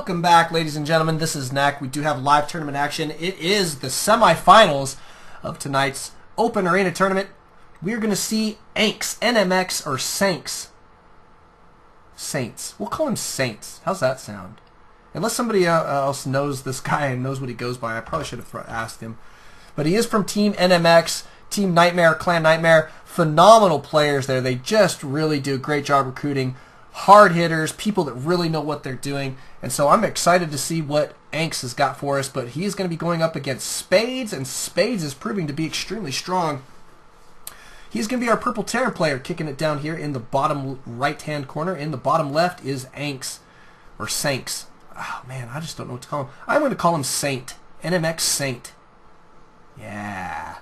Welcome back, ladies and gentlemen. This is Knack. We do have live tournament action. It is the semifinals of tonight's Open Arena tournament. We're going to see ANX, NMx, or SAINx. Saints. We'll call him Saints. How's that sound? Unless somebody else knows this guy and knows what he goes by, I probably should have asked him. But he is from Team NMx, Team Nightmare, Clan Nightmare. Phenomenal players there. They just really do a great job recruiting hard hitters, people that really know what they're doing. And so I'm excited to see what ANX has got for us. But he's going to be going up against Spades, and Spades is proving to be extremely strong. He's going to be our Purple Terror player, kicking it down here in the bottom right-hand corner. In the bottom left is ANX, or SAINx. Oh, man, I just don't know what to call him. I'm going to call him Saint. NMx Saint. Yeah.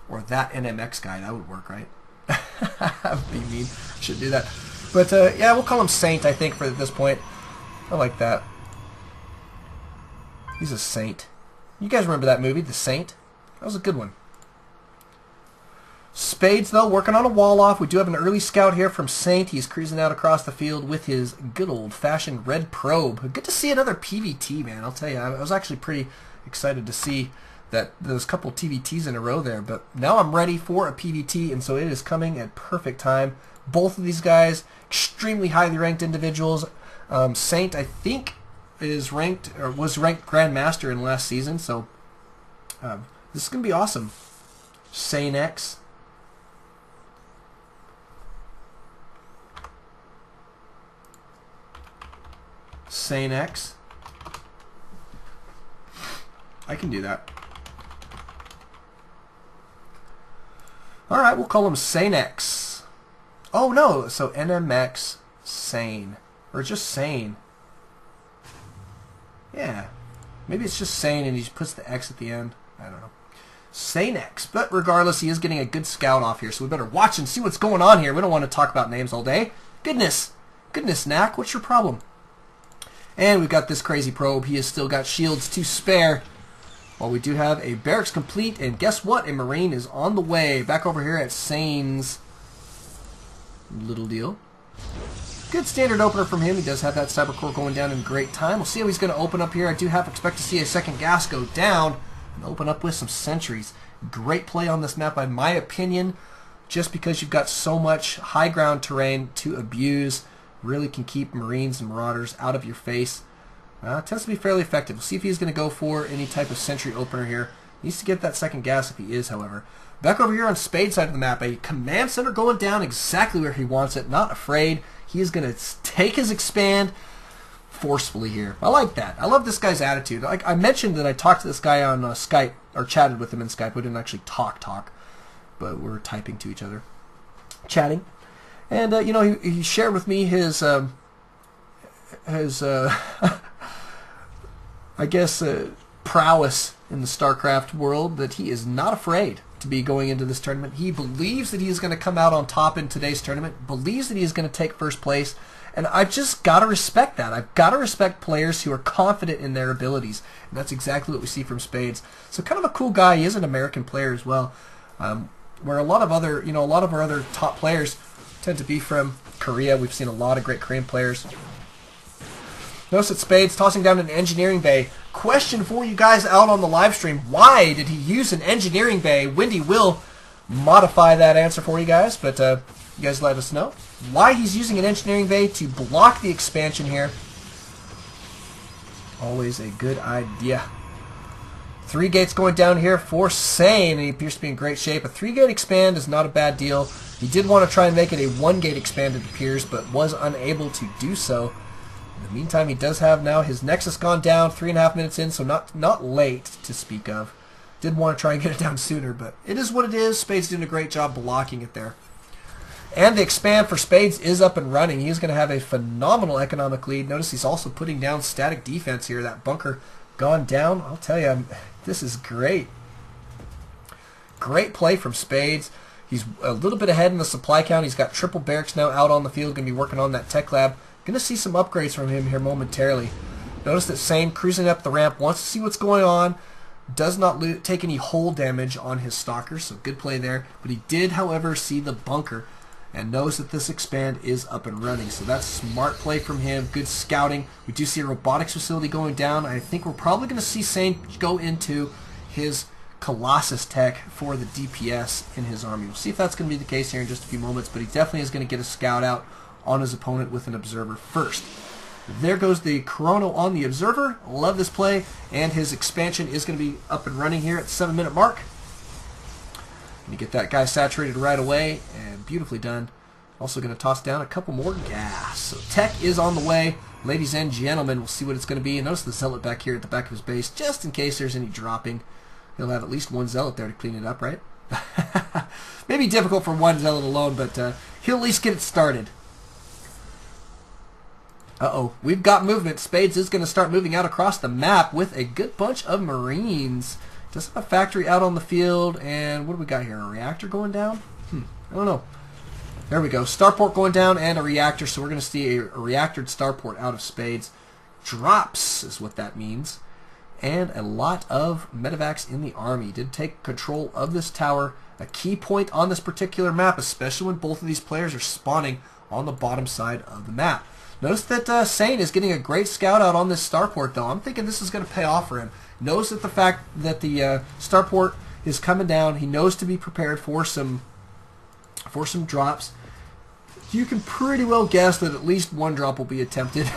Or that NMx guy. That would work, right? That would be mean. Should do that. But, yeah, we'll call him Saint, I think, for this point. I like that. He's a saint. You guys remember that movie, The Saint? That was a good one. Spades, though, working on a wall off. We do have an early scout here from Saint. He's cruising out across the field with his good old-fashioned red probe. Good to see another PvT, man. I'll tell you, I was actually pretty excited to see that those couple TVTs in a row there. But now I'm ready for a PvT, and so it is coming at perfect time. Both of these guys, extremely highly ranked individuals. Saint, I think, is ranked or was ranked Grandmaster in last season, so this is going to be awesome. ScAiNx. ScAiNx. I can do that. Alright, we'll call him ScAiNx. Oh no, so NMx Sane. Or just Sane. Yeah. Maybe it's just Sane and he just puts the X at the end. I don't know. ScAiNx. But regardless, he is getting a good scout off here, so we better watch and see what's going on here. We don't want to talk about names all day. Goodness. Goodness, Knack, what's your problem? And we've got this crazy probe. He has still got shields to spare. Well, we do have a barracks complete, and guess what? A Marine is on the way. Back over here at Sane's little deal. Good standard opener from him. He does have that Cyber Core going down in great time. We'll see how he's going to open up here. I do expect to see a second gas go down and open up with some sentries. Great play on this map, in my opinion, just because you've got so much high ground terrain to abuse. Really can keep Marines and Marauders out of your face. Tends to be fairly effective. We'll see if he's going to go for any type of sentry opener here. Needs to get that second gas if he is, however. Back over here on Spade's side of the map, a command center going down exactly where he wants it. Not afraid. He is going to take his expand forcefully here. I like that. I love this guy's attitude. Like I mentioned that I talked to this guy on Skype, or chatted with him in Skype. We didn't actually talk, but we were typing to each other, chatting. And, you know, he shared with me his I guess, prowess in the Starcraft world, that he is not afraid to be going into this tournament. He believes that he is going to come out on top in today's tournament, believes that he is going to take first place, and I've just got to respect that. I've got to respect players who are confident in their abilities, and that's exactly what we see from Spades. So kind of a cool guy. He is an American player as well, where a lot of other, a lot of our other top players tend to be from Korea. We've seen a lot of great Korean players. Notice that Spades tossing down an engineering bay. Question for you guys out on the live stream: why did he use an engineering bay? Wendy will modify that answer for you guys, but you guys let us know why he's using an engineering bay to block the expansion here. Always a good idea. 3 gates going down here for Sane, and he appears to be in great shape. A 3-gate expand is not a bad deal. He did want to try and make it a 1-gate expand, it appears, but was unable to do so. In the meantime, he does have now his Nexus gone down 3.5 minutes in, so not late to speak of. Did want to try and get it down sooner, but it is what it is. Spades doing a great job blocking it there. And the expand for Spades is up and running. He's going to have a phenomenal economic lead. Notice he's also putting down static defense here. That bunker gone down. I'll tell you, this is great. Great play from Spades. He's a little bit ahead in the supply count. He's got triple barracks now out on the field. Going to be working on that tech lab. Going to see some upgrades from him here momentarily. Notice that Sane cruising up the ramp, wants to see what's going on. Does not take any hull damage on his stalker, so good play there. But he did, however, see the bunker. and knows that this expand is up and running. So that's smart play from him. Good scouting. We do see a robotics facility going down. I think we're probably going to see ALT-StraCraft go into his Colossus tech for the DPS in his army. We'll see if that's going to be the case here in just a few moments, but he definitely is going to get a scout out on his opponent with an observer first. There goes the Chrono on the observer. Love this play, and his expansion is going to be up and running here at the 7-minute mark. Going to get that guy saturated right away, and beautifully done. Also going to toss down a couple more gas. So tech is on the way. Ladies and gentlemen, we'll see what it's going to be. Notice the zealot back here at the back of his base, just in case there's any dropping. He'll have at least one zealot there to clean it up, right? Maybe difficult for one zealot alone, but he'll at least get it started. Uh-oh, we've got movement. Spades is going to start moving out across the map with a good bunch of Marines. Does have a factory out on the field, and what do we got here? A reactor going down? I don't know. There we go. Starport going down and a reactor, so we're going to see a reactored starport out of Spades. Drops is what that means. And a lot of medevacs in the army. Did take control of this tower. A key point on this particular map, especially when both of these players are spawning on the bottom side of the map. Notice that ALT-StraCraft is getting a great scout out on this starport, though. I'm thinking this is going to pay off for him. Knows that the fact that the starport is coming down, he knows to be prepared for some drops. You can pretty well guess that at least one drop will be attempted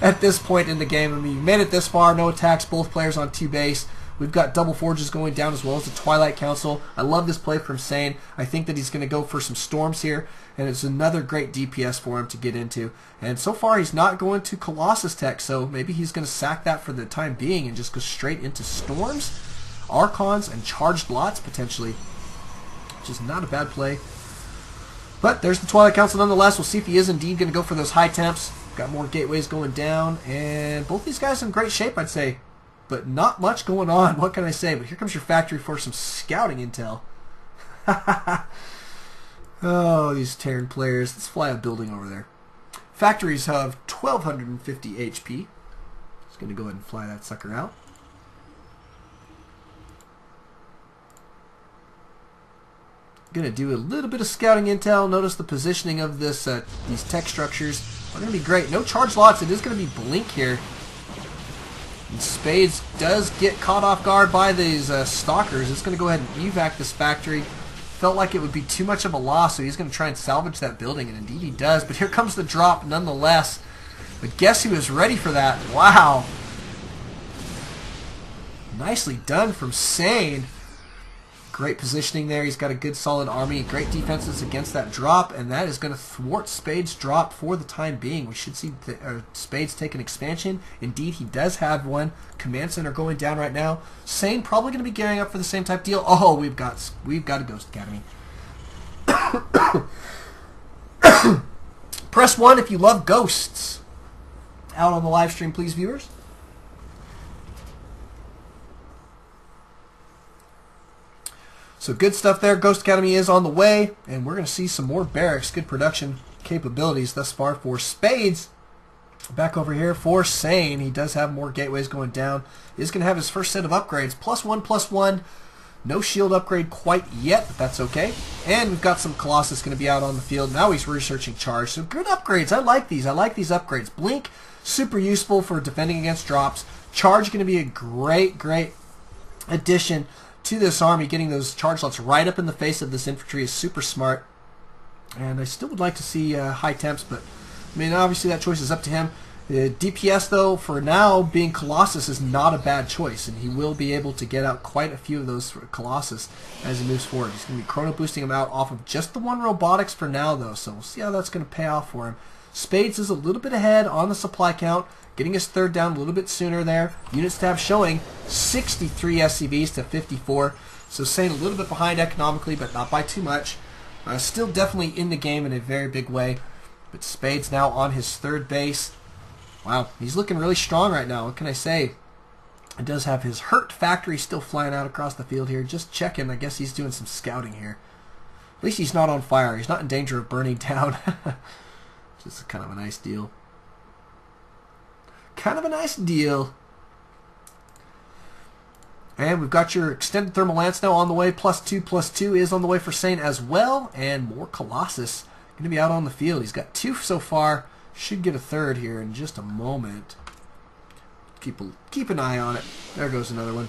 at this point in the game. I mean, you made it this far, no attacks, both players on 2 base. We've got double forges going down as well as the Twilight Council. I love this play from ALT-StraCraft. I think that he's going to go for some storms here, and it's another great DPS for him to get into. And so far, he's not going to Colossus tech, so maybe he's going to sack that for the time being and just go straight into storms, Archons, and charged lots potentially, which is not a bad play. But there's the Twilight Council nonetheless. We'll see if he is indeed going to go for those high temps. Got more gateways going down, and both these guys in great shape, I'd say. But not much going on. What can I say? But here comes your factory for some scouting intel. Oh, these Terran players. Let's fly a building over there. Factories have 1,250 HP. Just going to go ahead and fly that sucker out. Going to do a little bit of scouting intel. Notice the positioning of this these tech structures are going to be great. No charge lots. It is going to be blink here. And Spades does get caught off guard by these stalkers. It's going to go ahead and evac this factory. Felt like it would be too much of a loss, so he's going to try and salvage that building, and indeed he does. But here comes the drop nonetheless. But guess who was ready for that? Wow. Nicely done from ALT-StraCraft. Great positioning there. He's got a good solid army. Great defenses against that drop, and that is going to thwart Spades' drop for the time being. We should see Spades take an expansion. Indeed, he does have one. Command center going down right now. ALT-StraCraft probably going to be gearing up for the same type deal. Oh, we've got a Ghost Academy. Press 1 if you love ghosts. Out on the live stream, please, viewers. So good stuff there. Ghost Academy is on the way, and we're going to see some more barracks. Good production capabilities thus far for Spades. Back over here for ALT-StraCraft. He does have more gateways going down. He's going to have his first set of upgrades. +1/+1. No shield upgrade quite yet, but that's okay. And we've got some Colossus going to be out on the field. Now he's researching charge. So good upgrades. I like these. I like these upgrades. Blink, super useful for defending against drops. Charge going to be a great, great addition to this army. Getting those charge lots right up in the face of this infantry is super smart. And I still would like to see high temps, but I mean, obviously that choice is up to him. DPS, though, for now, being Colossus is not a bad choice, and he will be able to get out quite a few of those Colossus as he moves forward. He's going to be chrono boosting them out off of just the one robotics for now, though, so we'll see how that's going to pay off for him. Spades is a little bit ahead on the supply count, getting his third down a little bit sooner there. Units tab showing 63 SCVs to 54, so staying a little bit behind economically, but not by too much. Still definitely in the game in a very big way. But Spades now on his third base. Wow, he's looking really strong right now. What can I say? He does have his hurt factory still flying out across the field here. Just checking. I guess he's doing some scouting here. At least he's not on fire. He's not in danger of burning down. Just kind of a nice deal. Kind of a nice deal. And we've got your extended thermal lance now on the way. +2/+2 is on the way for ScAiNx as well. And more Colossus going to be out on the field. He's got 2 so far. Should get a 3rd here in just a moment. Keep an eye on it. There goes another one.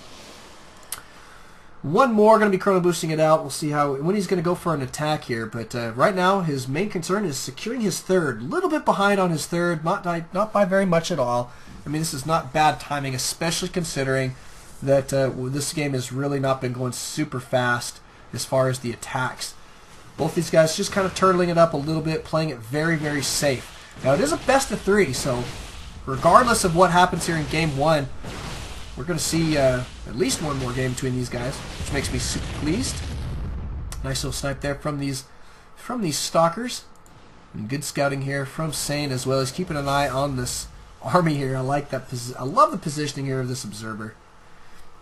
One more, going to be chrono boosting it out. We'll see when he's going to go for an attack here. But right now, his main concern is securing his 3rd. A little bit behind on his 3rd, not by very much at all. I mean, this is not bad timing, especially considering that this game has really not been going super fast as far as the attacks. Both these guys just kind of turtling it up a little bit, playing it very, very safe. Now, it is a best of 3, so regardless of what happens here in Game 1, we're going to see at least one more game between these guys, which makes me super pleased. Nice little snipe there from these stalkers. And good scouting here from ScAiNx as well. He's keeping an eye on this army here. I like that. I love the positioning here of this observer.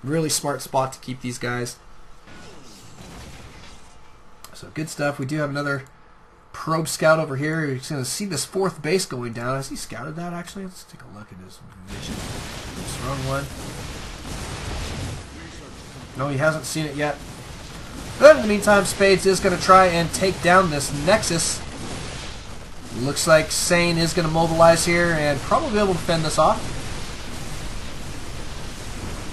Really smart spot to keep these guys. So good stuff. We do have another probe scout over here. He's going to see this 4th base going down. Has he scouted that actually? Let's take a look at his vision. Oops, wrong one. No, he hasn't seen it yet. But in the meantime, Spades is going to try and take down this Nexus. Looks like ScAiNx is going to mobilize here and probably be able to fend this off.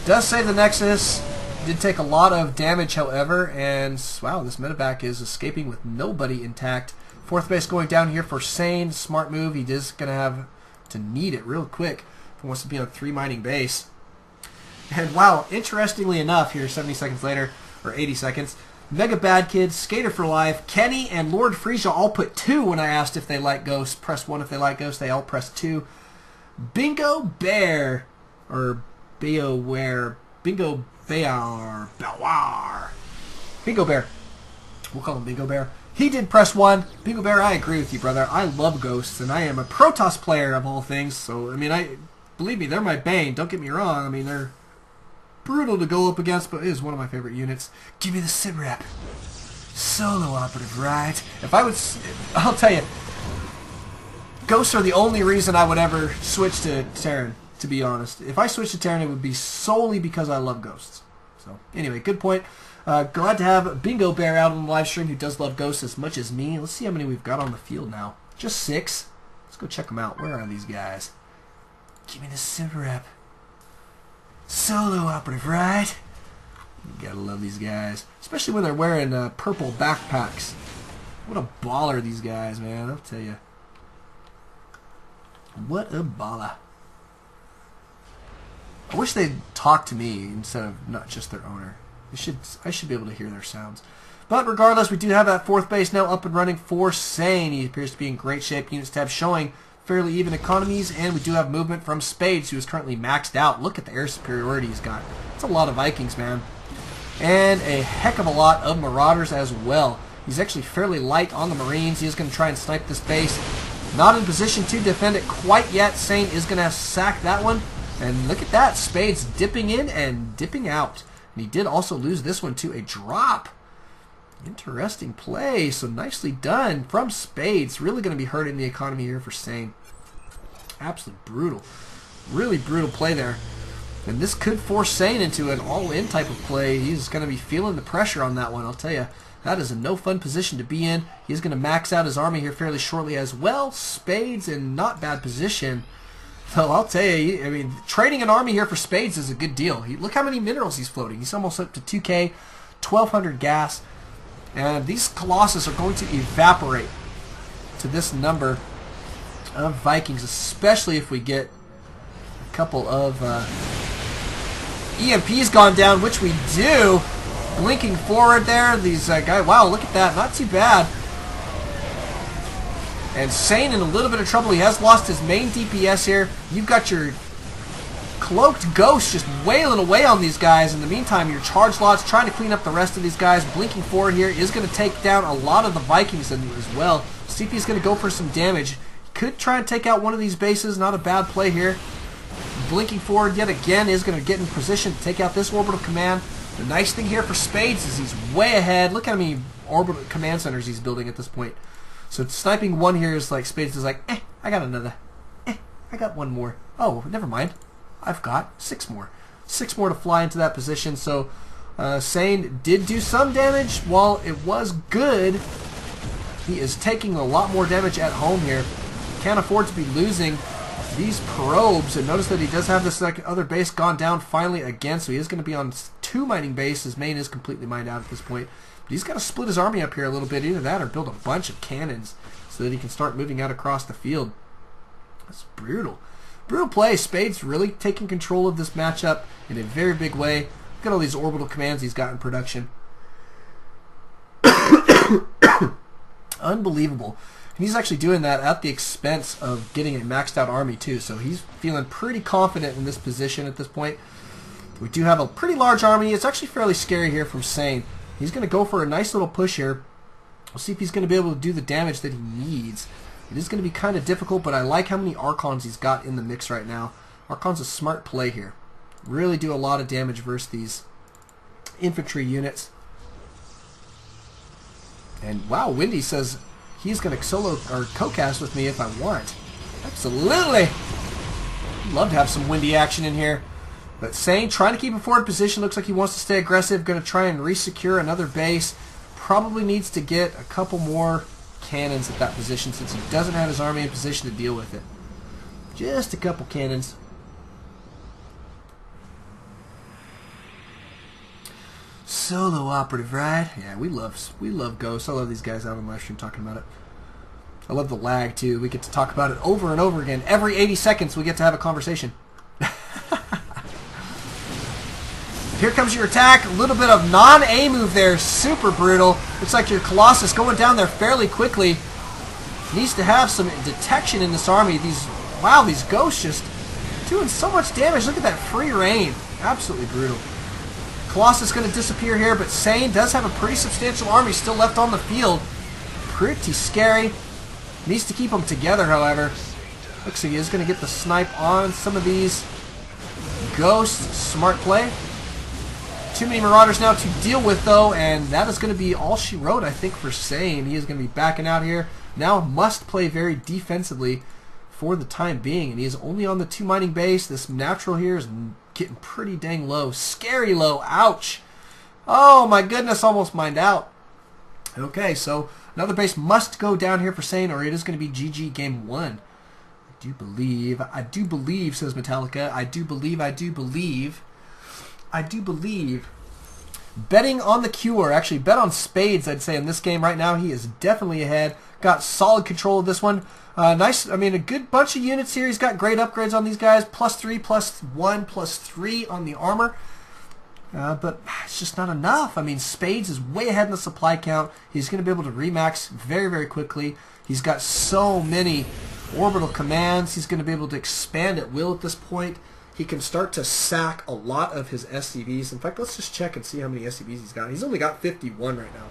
Does say the Nexus did take a lot of damage, however, and wow, this medevac is escaping with nobody intact. 4th base going down here for ScAiNx. Smart move. He is going to have to need it real quick if he wants to be on 3 mining base. And wow, interestingly enough, here 70 seconds later, or 80 seconds, Mega Bad Kid, Skater for Life, Kenny, and Lord Frisia all put 2 when I asked if they like Ghosts. Press 1 if they like Ghosts. They all pressed 2. Bingo Bear, or BioWare, Bingo Bear, Bingo Bear. We'll call him Bingo Bear. He did press 1. Bingo Bear, I agree with you, brother. I love Ghosts, and I am a Protoss player of all things. So, I mean, believe me, they're my bane. Don't get me wrong. I mean, they're brutal to go up against, but it is one of my favorite units. Give me the sim rep. Solo operative, right? If I would, I'll tell you, Ghosts are the only reason I would ever switch to Terran, to be honest. If I switched to Terran, it would be solely because I love Ghosts. So, anyway, good point. Glad to have Bingo Bear out on the live stream who does love Ghosts as much as me. Let's see how many we've got on the field now. Just 6. Let's go check them out. Where are these guys? Give me the sim rep. Solo operative, right? You gotta love these guys. Especially when they're wearing purple backpacks. What a baller these guys, man. I'll tell you. What a baller. I wish they'd talk to me instead of not just their owner. I should be able to hear their sounds. But regardless, we do have that 4th base now up and running for ScAiNx. He appears to be in great shape. Units tab showing fairly even economies, and we do have movement from Spades, who is currently maxed out. Look at the air superiority he's got. It's a lot of Vikings, man. And a heck of a lot of Marauders as well. He's actually fairly light on the Marines. He is going to try and snipe this base. Not in position to defend it quite yet. ScAiNx is going to sack that one. And look at that. Spades dipping in and dipping out. And he did also lose this one to a drop. Interesting play. So nicely done from Spades. Really going to be hurting the economy here for ScAiNx. Absolutely brutal. Really brutal play there. And this could force ScAiNx into an all-in type of play. He's going to be feeling the pressure on that one, I'll tell you. That is a no fun position to be in. He's going to max out his army here fairly shortly as well. Spades in not bad position. So I'll tell you, I mean, trading an army here for Spades is a good deal. Look how many minerals he's floating. He's almost up to 2K, 1,200 gas. And these Colossus are going to evaporate to this number of Vikings, especially if we get a couple of EMPs gone down, which we do. Blinking forward there, these guys, wow, look at that, not too bad. And ScAiNx in a little bit of trouble. He has lost his main DPS here. You've got your cloaked ghost just wailing away on these guys. In the meantime, your charge lots trying to clean up the rest of these guys. Blinking forward here is going to take down a lot of the Vikings as well. CP is going to go for some damage. Could try and take out one of these bases. Not a bad play here. Blinking forward yet again is going to get in position to take out this orbital command. The nice thing here for Spades is he's way ahead. Look how many orbital command centers he's building at this point. So sniping one here is like Spades is like, I got another. I got one more. Oh, never mind. I've got 6 more. 6 more to fly into that position. So ALT-Stracraft did do some damage. While it was good, he is taking a lot more damage at home here. Can't afford to be losing these probes. And notice that he does have this other base gone down finally again, so he is going to be on 2 mining base. His main is completely mined out at this point. But he's got to split his army up here a little bit. Either that or build a bunch of cannons so that he can start moving out across the field. That's brutal. Brutal play. Spades really taking control of this matchup in a very big way. Look at all these orbital commands he's got in production. Unbelievable. And he's actually doing that at the expense of getting a maxed out army too. So he's feeling pretty confident in this position at this point. We do have a pretty large army. It's actually fairly scary here from ALT-Stracraft. He's going to go for a nice little push here. We'll see if he's going to be able to do the damage that he needs. It is going to be kind of difficult, but I like how many Archons he's got in the mix right now. Archon's a smart play here. Really do a lot of damage versus these infantry units. And wow, Windy says he's going to solo or co-cast with me if I want. Absolutely. Love to have some Windy action in here. But ALT-Stracraft trying to keep a forward position. Looks like he wants to stay aggressive. Going to try and resecure another base. Probably needs to get a couple more cannons at that position since he doesn't have his army in position to deal with it. Just a couple cannons. Solo operative, right? Yeah, we love Ghosts. I love these guys out on live stream talking about it. I love the lag too. We get to talk about it over and over again. Every 80 seconds we get to have a conversation. Here comes your attack. A little bit of non-A move there. Super brutal. Looks like your Colossus going down there fairly quickly. Needs to have some detection in this army. Wow, these Ghosts just doing so much damage. Look at that free reign. Absolutely brutal. Colossus going to disappear here, but ALT-Stracraft does have a pretty substantial army still left on the field. Pretty scary. Needs to keep them together, however. Looks like he is going to get the snipe on some of these Ghosts. Smart play. Too many Marauders now to deal with, though, and that is going to be all she wrote, I think, for ALT-Stracraft. He is going to be backing out here. Now must play very defensively for the time being, and he is only on the 2 mining base. This natural here is getting pretty dang low. Scary low. Ouch. Oh, my goodness, almost mined out. Okay, so another base must go down here for ALT-Stracraft, or it is going to be GG game 1. I do believe, says Metallica. I do believe. Betting on the cure. Actually, bet on Spades, I'd say, in this game right now. He is definitely ahead. Got solid control of this one. Nice, I mean, a good bunch of units here. He's got great upgrades on these guys. +3, +1, +3 on the armor. But it's just not enough. I mean, Spades is way ahead in the supply count. He's going to be able to remax very, very quickly. He's got so many orbital commands. He's going to be able to expand at will at this point. He can start to sack a lot of his SCVs. In fact, let's just check and see how many SCVs he's got. He's only got 51 right now.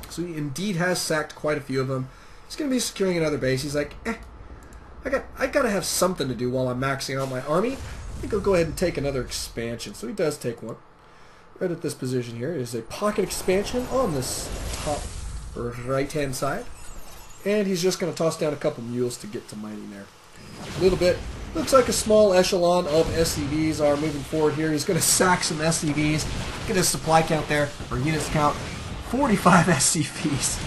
So he indeed has sacked quite a few of them. He's going to be securing another base. He's like, I got to have something to do while I'm maxing out my army. I think I'll go ahead and take another expansion. So he does take one. Right at this position here is a pocket expansion on this top right-hand side. And he's just going to toss down a couple mules to get to mining there. A little bit. Looks like a small echelon of SCVs are moving forward here. He's going to sack some SCVs. Get his supply count there, or units count. 45 SCVs.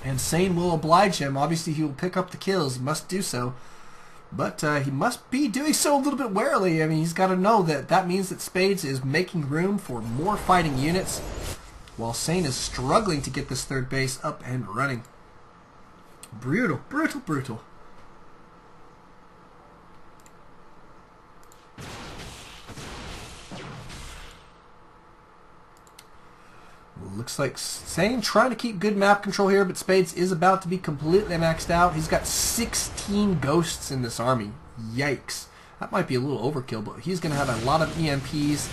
And ALT-Stracraft will oblige him. Obviously, he will pick up the kills. He must do so. But he must be doing so a little bit warily. I mean, he's got to know that that means that Spades is making room for more fighting units, while ALT-Stracraft is struggling to get this third base up and running. Brutal, brutal, brutal. Looks like ALT-Stracraft trying to keep good map control here, but Spades is about to be completely maxed out. He's got 16 Ghosts in this army. Yikes. That might be a little overkill, but he's going to have a lot of EMPs.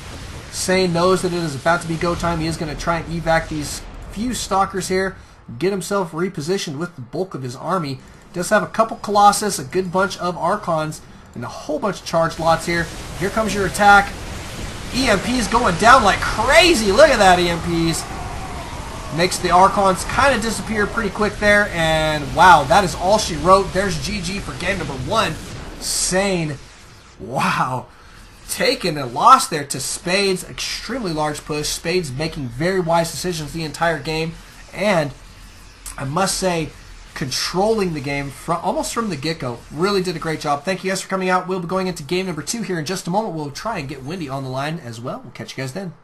ALT-Stracraft knows that it is about to be go time. He is going to try and evac these few Stalkers here, get himself repositioned with the bulk of his army. Does have a couple Colossus, a good bunch of Archons, and a whole bunch of charged lots here. Here comes your attack. EMPs going down like crazy. Look at that, EMPs. Makes the Archons kind of disappear pretty quick there, and wow, that is all she wrote. There's GG for game number 1. Sane, wow, taking a loss there to Spades. Extremely large push. Spades making very wise decisions the entire game, and I must say, controlling the game almost from the get-go. Really did a great job. Thank you guys for coming out. We'll be going into game number 2 here in just a moment. We'll try and get Wendy on the line as well. We'll catch you guys then.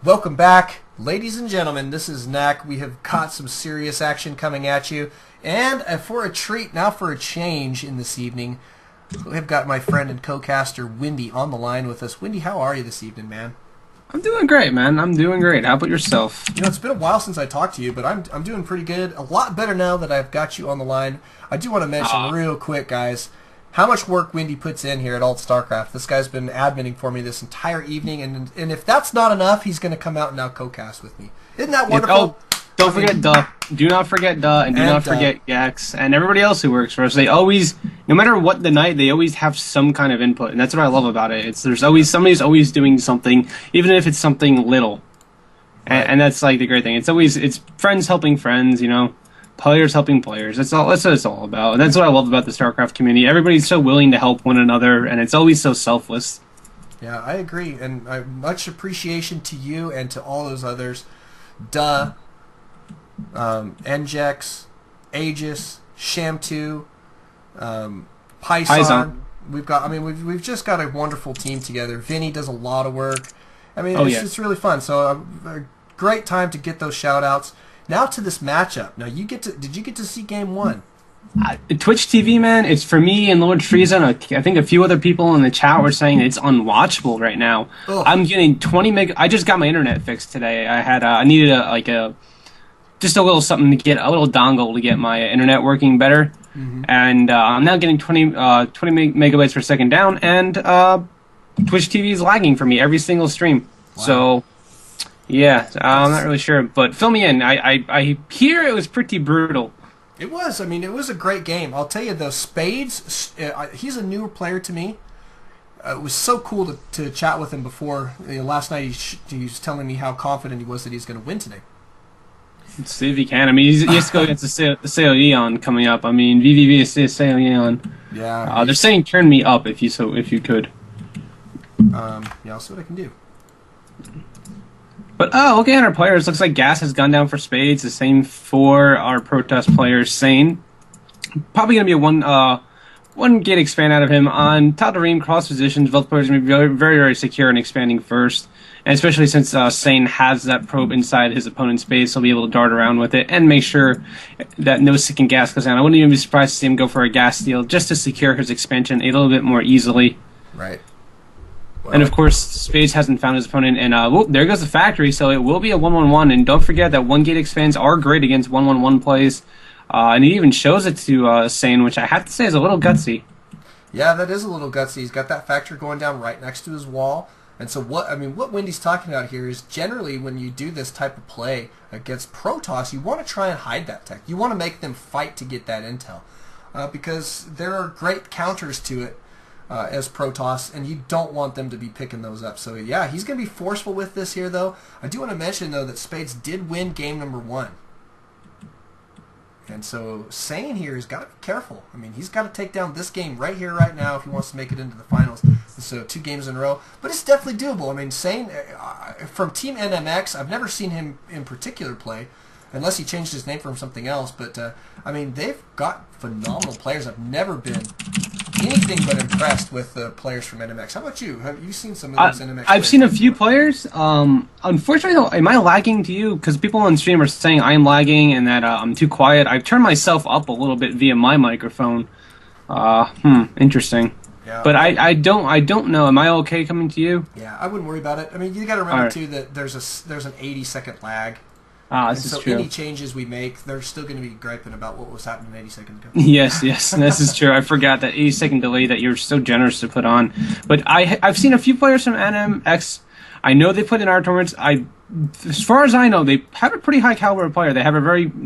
Welcome back, ladies and gentlemen. This is Knack. We have got some serious action coming at you, and for a treat, now for a change in this evening, we've got my friend and co-caster Wendy on the line with us. Wendy, how are you this evening, man? I'm doing great, man. I'm doing great. How about yourself? You know, it's been a while since I talked to you, but I'm doing pretty good. A lot better now that I've got you on the line. I do want to mention real quick, guys, how much work Wendy puts in here at ALT-Stracraft. This guy's been adminning for me this entire evening, and if that's not enough, he's going to come out and now co-cast with me. Isn't that wonderful? Don't forget Duh. Do not forget Duh, and do not forget Gex, and everybody else who works for us. They always, no matter what the night, they always have some kind of input, and that's what I love about it. There's always somebody's always doing something, even if it's something little, and that's like the great thing. It's friends helping friends, you know. Players helping players. That's what it's all about. And that's what I love about the StarCraft community. Everybody's so willing to help one another, and it's always so selfless. Yeah, I agree. And much appreciation to you and to all those others. Duh, NMxsAiNx, Aegis, Sc2, Python. We've just got a wonderful team together. Vinny does a lot of work. I mean, it's just really fun. So a great time to get those shout-outs. Now to this matchup. Now did you get to see game 1? Twitch TV, man, it's for me and Lord Frieza, and I think a few other people in the chat were saying it's unwatchable right now. Ugh. I'm getting 20 meg. I just got my internet fixed today. I needed just a little something to get a little dongle to get my internet working better, and I'm now getting 20 megabytes per second down, and Twitch TV is lagging for me every single stream. Wow. So. Yeah, I'm not really sure, but fill me in. I hear it was pretty brutal. It was. I mean, it was a great game. I'll tell you, though, Spades, he's a newer player to me. It was so cool to chat with him before. Last night he was telling me how confident he was that he's going to win today. Let's see if he can. I mean, he has to go against the Seo Eon coming up. I mean, VVV is Seo Eon. Yeah. They're saying turn me up if you could. Yeah, I'll see what I can do. But looking at our players, looks like Gas has gone down for Spades. The same for our Protest players, Sane. Probably going to be a one gate expand out of him. On Tal'Darim, cross positions, both players are going to be very, very, very secure and expanding first. And especially since Sane has that probe inside his opponent's base, he'll be able to dart around with it and make sure that no second gas goes down. I wouldn't even be surprised to see him go for a gas steal just to secure his expansion a little bit more easily. Right. Well, and of course, Spades hasn't found his opponent, and there goes the factory, so it will be a 1-1-1, and don't forget that 1-gate expands are great against 1-1-1 plays, and he even shows it to Sane, which I have to say is a little gutsy. Yeah, that is a little gutsy. He's got that factory going down right next to his wall, and so what Wendy's talking about here is generally when you do this type of play against Protoss, you want to try and hide that tech. You want to make them fight to get that intel, because there are great counters to it. As Protoss, and you don't want them to be picking those up. So yeah, he's going to be forceful with this here, though. I do want to mention, though, that Spades did win game number 1. And so Sane here has got to be careful. I mean, he's got to take down this game right here, right now, if he wants to make it into the finals. So 2 games in a row. But it's definitely doable. I mean, Sane, from Team NMx, I've never seen him in particular play, unless he changed his name from something else. But, I mean, they've got phenomenal players. I've never been anything but impressed with the players from NMx. How about you? Have you seen some of those NMx players? I've seen a few players. Unfortunately, though, am I lagging to you? Because people on stream are saying I am lagging and that I'm too quiet. I've turned myself up a little bit via my microphone. Interesting. Yeah. But I don't know. Am I okay coming to you? Yeah, I wouldn't worry about it. I mean, you got to remember too that there's an 80-second lag. This is true. Any changes we make, they're still going to be griping about what was happening 80 seconds ago. Yes, this is true. I forgot that 80-second delay that you're so generous to put on. But I've seen a few players from NMx. I know they put in our tournaments. as far as I know, they have a pretty high caliber player. They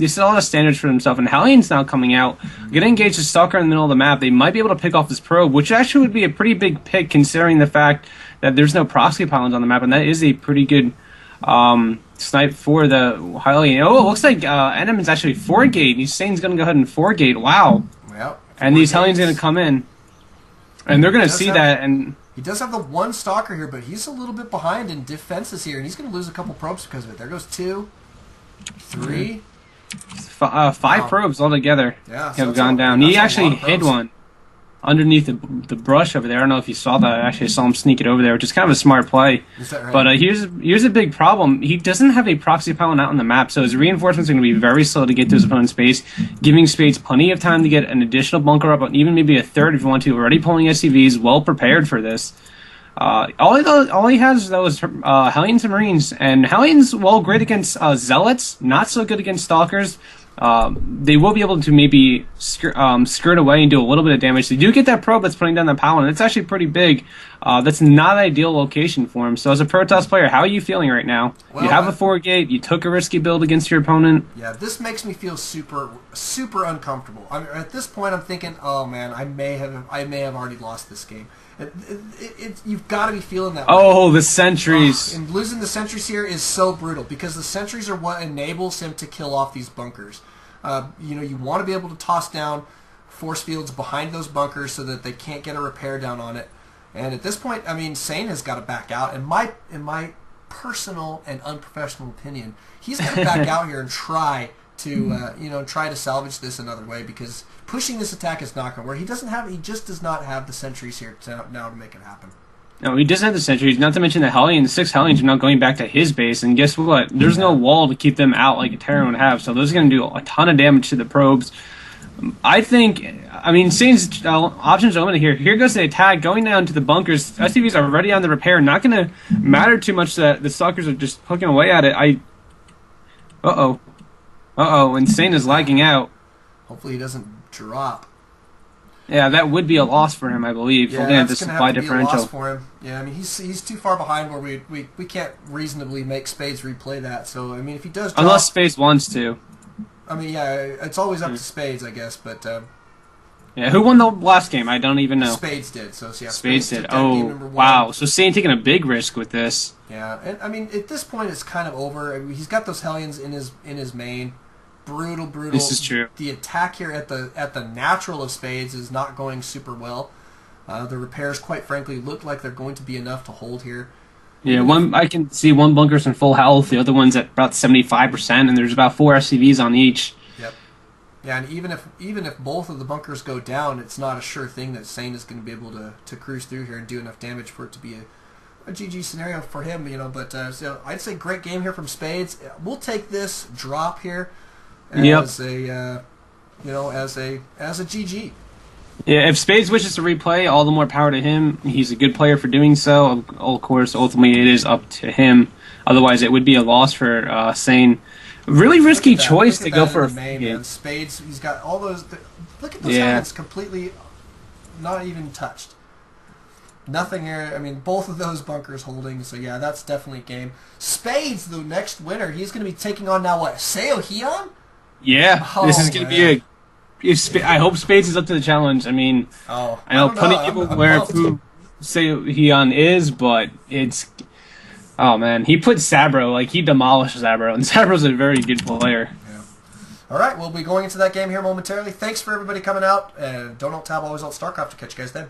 set a lot of standards for themselves. And Hellions now coming out, getting engaged a Stalker in the middle of the map. They might be able to pick off this probe, which actually would be a pretty big pick considering the fact that there's no proxy pylons on the map, and that is a pretty good snipe for the Hellion. Oh, it looks like NM is actually 4-gate. He's saying he's going to go ahead and 4-gate. Wow. Well, and these Hellions are going to come in, and they're going to see that. And he does have the one Stalker here, but he's a little bit behind in defenses here, and he's going to lose a couple probes because of it. There goes 2, 3. 5 probes altogether have gone down. He actually hit one underneath the brush over there. I don't know if you saw that. I actually saw him sneak it over there, which is kind of a smart play. Is that right? But here's a big problem. He doesn't have a proxy pylon out on the map, so his reinforcements are going to be very slow to get to his opponent's base, giving Spades plenty of time to get an additional bunker up, even maybe a third if you want to. Already pulling SCVs, well prepared for this. All he has, though, is Hellions and Marines. And Hellions, well, great against Zealots, not so good against Stalkers. They will be able to maybe skirt away and do a little bit of damage. They do get that probe that's putting down the pylon, and it's actually pretty big. That's not an ideal location for him. So as a Protoss player, how are you feeling right now? Well, you have a 4-gate, you took a risky build against your opponent. Yeah, this makes me feel super uncomfortable. At this point, I'm thinking, oh man, I may have already lost this game. You've got to be feeling that way. Oh, the sentries. And losing the sentries here is so brutal because the sentries are what enables him to kill off these bunkers. You want to be able to toss down force fields behind those bunkers so that they can't get a repair down on it. And at this point, I mean, Sane has got to back out. In my personal and unprofessional opinion, he's got to back out here and try to salvage this another way, because pushing this attack is not going to work. He just does not have the sentries here now to make it happen. No, he doesn't have the sentries, not to mention the Hellions. 6 Hellions are now going back to his base, and guess what? There's no wall to keep them out like a Terran would have, so those are going to do a ton of damage to the probes. Sane's options are limited here. Here goes the attack, going down to the bunkers. SCVs are already on the repair. Not going to matter too much that the Stalkers are just hooking away at it. And Sane is lagging out. Hopefully he doesn't drop. Yeah, that would be a loss for him, I believe. Yeah, that's going to have to be a loss for him. Yeah, I mean, he's too far behind where we can't reasonably make Spades replay that. So, I mean, if he does drop... Unless Spades wants to. I mean, yeah, it's always up to Spades, I guess, but... yeah, who won the last game? I don't even know. Spades did, so yeah. Spades did. Oh, wow. So Sane taking a big risk with this. Yeah, and I mean, at this point, it's kind of over. I mean, he's got those Hellions in his main. Brutal. This is true. The attack here at the natural of Spades is not going super well. The repairs, quite frankly, look like they're going to be enough to hold here. Yeah, I can see one bunker's in full health, the other one's at about 75%, and there's about 4 SCVs on each. Yep. Yeah, and even if both of the bunkers go down, it's not a sure thing that Sane is going to be able to cruise through here and do enough damage for it to be a GG scenario for him. But so I'd say great game here from Spades. We'll take this drop here as a GG. Yeah, if Spades wishes to replay, all the more power to him. He's a good player for doing so. Of course, ultimately it is up to him. Otherwise, it would be a loss for Sane. Really risky choice to go for a game. Spades, he's got all those... Look at those hands completely not even touched. Nothing here. I mean, both of those bunkers holding. So, yeah, that's definitely a game. Spades, the next winner. He's going to be taking on now, what? Seo Heon? Yeah, this is going to be a... I hope Spades is up to the challenge. I mean, I know plenty of people aware of who Heon is, but it's... Oh, man. He put Sabro, like, he demolished Sabro, and Sabro's a very good player. Yeah. All right, we'll be going into that game here momentarily. Thanks for everybody coming out, and don't tab always alt Starcraft. To catch you guys then.